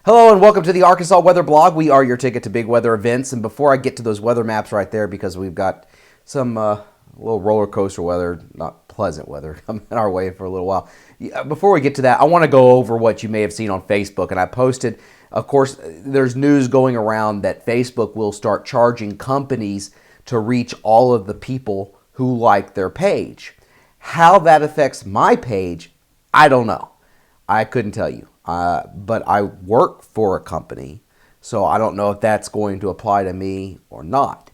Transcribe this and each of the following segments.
Hello and welcome to the Arkansas Weather Blog. We are your ticket to big weather events. And before I get to those weather maps right there, because we've got some little roller coaster weather, not pleasant weather, coming our way for a little while. Before we get to that, I want to go over what you may have seen on Facebook. And I posted, of course, there's news going around that Facebook will start charging companies to reach all of the people who like their page. How that affects my page, I don't know. I couldn't tell you. But I work for a company, so I don't know if that's going to apply to me or not.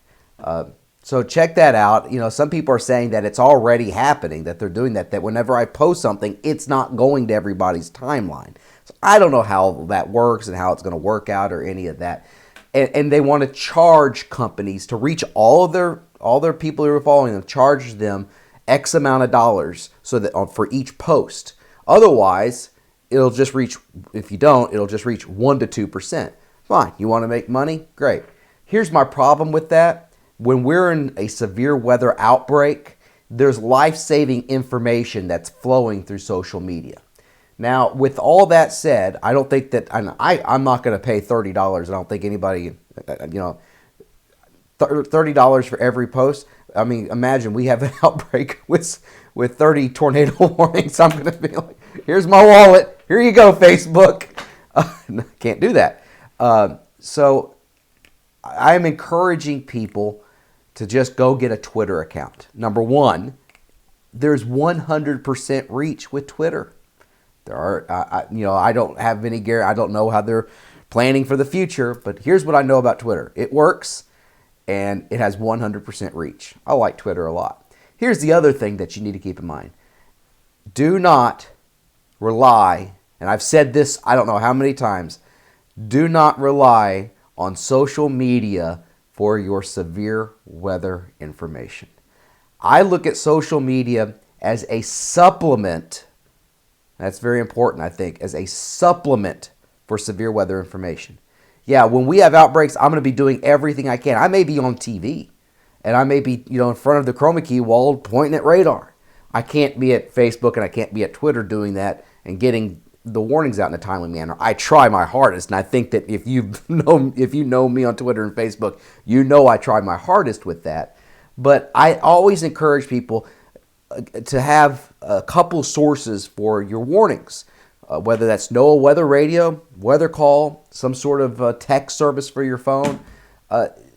So check that out. You know, some people are saying that it's already happening, that they're doing that whenever I post something, it's not going to everybody's timeline. So I don't know how that works and how it's going to work out or any of that. And they want to charge companies to reach all their people who are following them, charge them X amount of dollars so that for each post. Otherwise, it'll just reach, if you don't, it'll just reach 1 to 2%. Fine, you want to make money? Great. Here's my problem with that. When we're in a severe weather outbreak, there's life-saving information that's flowing through social media. Now, with all that said, I don't think that, I'm not going to pay $30. I don't think anybody, $30 for every post. I mean, imagine we have an outbreak with 30 tornado warnings. I'm going to be like, here's my wallet. Here you go, Facebook. Can't do that. So I'm encouraging people to just go get a Twitter account. Number one, there's 100% reach with Twitter. There are, I don't have any guarantee. I don't know how they're planning for the future, but here's what I know about Twitter. It works, and it has 100% reach. I like Twitter a lot. Here's the other thing that you need to keep in mind. Do not rely, and I've said this I don't know how many times, do not rely on social media for your severe weather information. I look at social media as a supplement. That's very important, I think, as a supplement for severe weather information. Yeah, when we have outbreaks, I'm going to be doing everything I can. I may be on TV, and I may be, in front of the chroma key wall pointing at radar. I can't be at Facebook and I can't be at Twitter doing that and getting the warnings out in a timely manner. I try my hardest, and I think that if you know me on Twitter and Facebook, you know I try my hardest with that. But I always encourage people to have a couple sources for your warnings, whether that's NOAA weather radio, weather call, some sort of text service for your phone.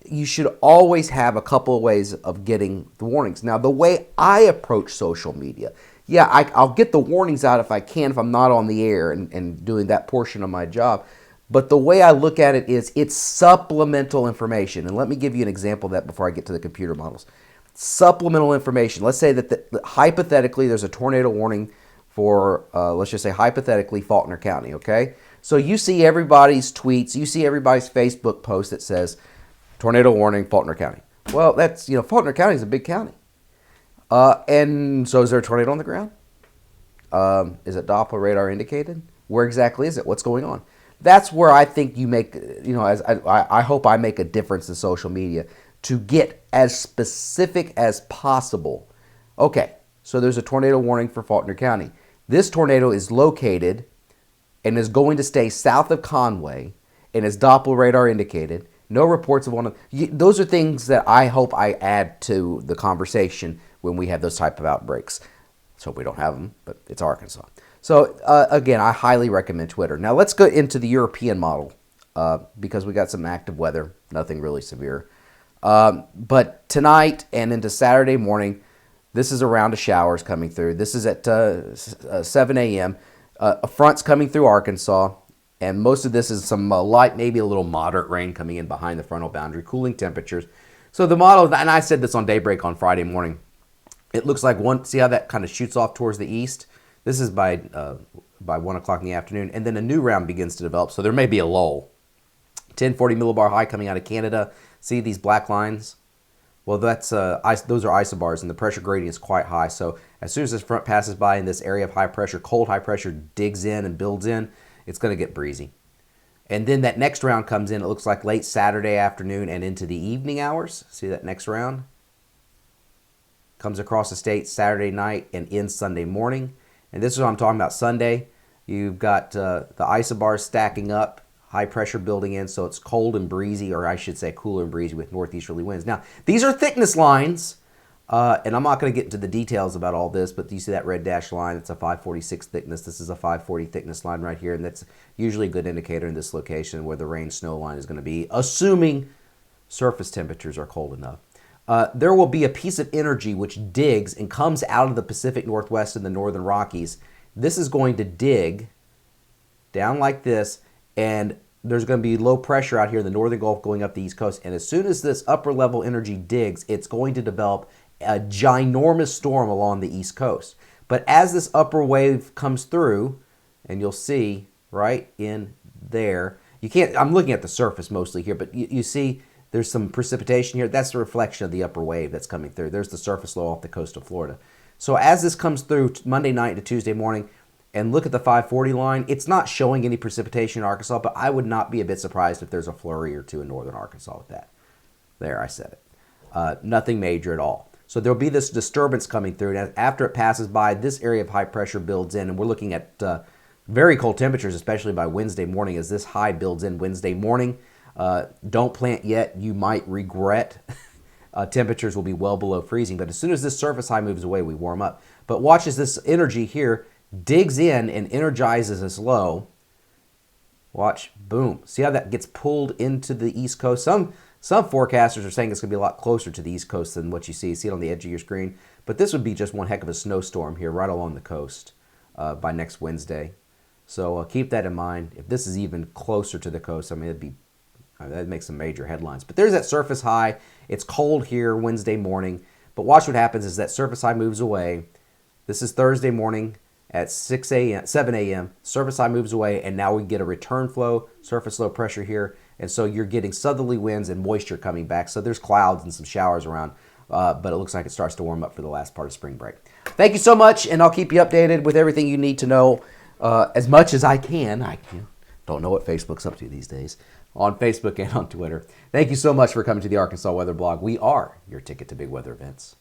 You should always have a couple of ways of getting the warnings. Now, the way I approach social media, I'll get the warnings out if I can, if I'm not on the air and doing that portion of my job. But the way I look at it is it's supplemental information. And let me give you an example of that before I get to the computer models. Supplemental information. Let's say that hypothetically there's a tornado warning for, let's just say hypothetically, Faulkner County, okay? So you see everybody's tweets, you see everybody's Facebook post that says, tornado warning, Faulkner County. Well, that's, Faulkner County is a big county. And so is there a tornado on the ground? Is it Doppler radar indicated? Where exactly is it? What's going on? That's where I think you make, as I hope I make a difference in social media to get as specific as possible. Okay, so there's a tornado warning for Faulkner County. This tornado is located and is going to stay south of Conway and is Doppler radar indicated. No reports of one of those are things that I hope I add to the conversation when we have those type of outbreaks. So we don't have them, but it's Arkansas. So again, I highly recommend Twitter. Now let's go into the European model because we got some active weather, nothing really severe. But tonight and into Saturday morning, this is a round of showers coming through. This is at 7 a.m. A front's coming through Arkansas. And most of this is some light, maybe a little moderate rain coming in behind the frontal boundary, cooling temperatures. So the model, and I said this on Daybreak on Friday morning, it looks like see how that kind of shoots off towards the east? This is by 1 o'clock in the afternoon. And then a new round begins to develop. So there may be a lull. 1040 millibar high coming out of Canada. See these black lines? Well, those are isobars, and the pressure gradient is quite high. So as soon as this front passes by in this area of high pressure, cold high pressure digs in and builds in, it's going to get breezy. And then that next round comes in, it looks like late Saturday afternoon and into the evening hours. See that next round? Comes across the state Saturday night and ends Sunday morning. And this is what I'm talking about Sunday. You've got the isobars stacking up, high pressure building in, so it's cold and breezy, or I should say cooler and breezy with northeasterly winds. Now, these are thickness lines, and I'm not going to get into the details about all this, but do you see that red dashed line? It's a 546 thickness. This is a 540 thickness line right here, and that's usually a good indicator in this location where the rain-snow line is going to be, assuming surface temperatures are cold enough. There will be a piece of energy which digs and comes out of the Pacific Northwest and the Northern Rockies. This is going to dig down like this, and there's going to be low pressure out here in the northern Gulf going up the East Coast. And as soon as this upper level energy digs, it's going to develop a ginormous storm along the East Coast. But as this upper wave comes through, and you'll see right in there, you can't, I'm looking at the surface mostly here, but you see there's some precipitation here. That's a reflection of the upper wave that's coming through. There's the surface low off the coast of Florida. So as this comes through Monday night to Tuesday morning, and look at the 540 line, it's not showing any precipitation in Arkansas, but I would not be a bit surprised if there's a flurry or two in northern Arkansas with that. There, I said it. Nothing major at all. So there'll be this disturbance coming through, and after it passes by, this area of high pressure builds in, and we're looking at very cold temperatures, especially by Wednesday morning, as this high builds in Wednesday morning. Don't plant yet. You might regret. Temperatures will be well below freezing, but as soon as this surface high moves away, we warm up. But watch as this energy here digs in and energizes this low. Watch, boom. See how that gets pulled into the East Coast? Some forecasters are saying it's going to be a lot closer to the East Coast than what you see. See it on the edge of your screen? But this would be just one heck of a snowstorm here right along the coast by next Wednesday. So keep that in mind. If this is even closer to the coast, I mean, that'd make some major headlines. But there's that surface high. It's cold here Wednesday morning. But watch what happens as that surface high moves away. This is Thursday morning at 7 a.m. Surface high moves away, and now we get a return flow, surface low pressure here. And so you're getting southerly winds and moisture coming back. So there's clouds and some showers around, but it looks like it starts to warm up for the last part of spring break. Thank you so much, and I'll keep you updated with everything you need to know as much as I can. I don't know what Facebook's up to these days, on Facebook and on Twitter. Thank you so much for coming to the Arkansas Weather Blog. We are your ticket to big weather events.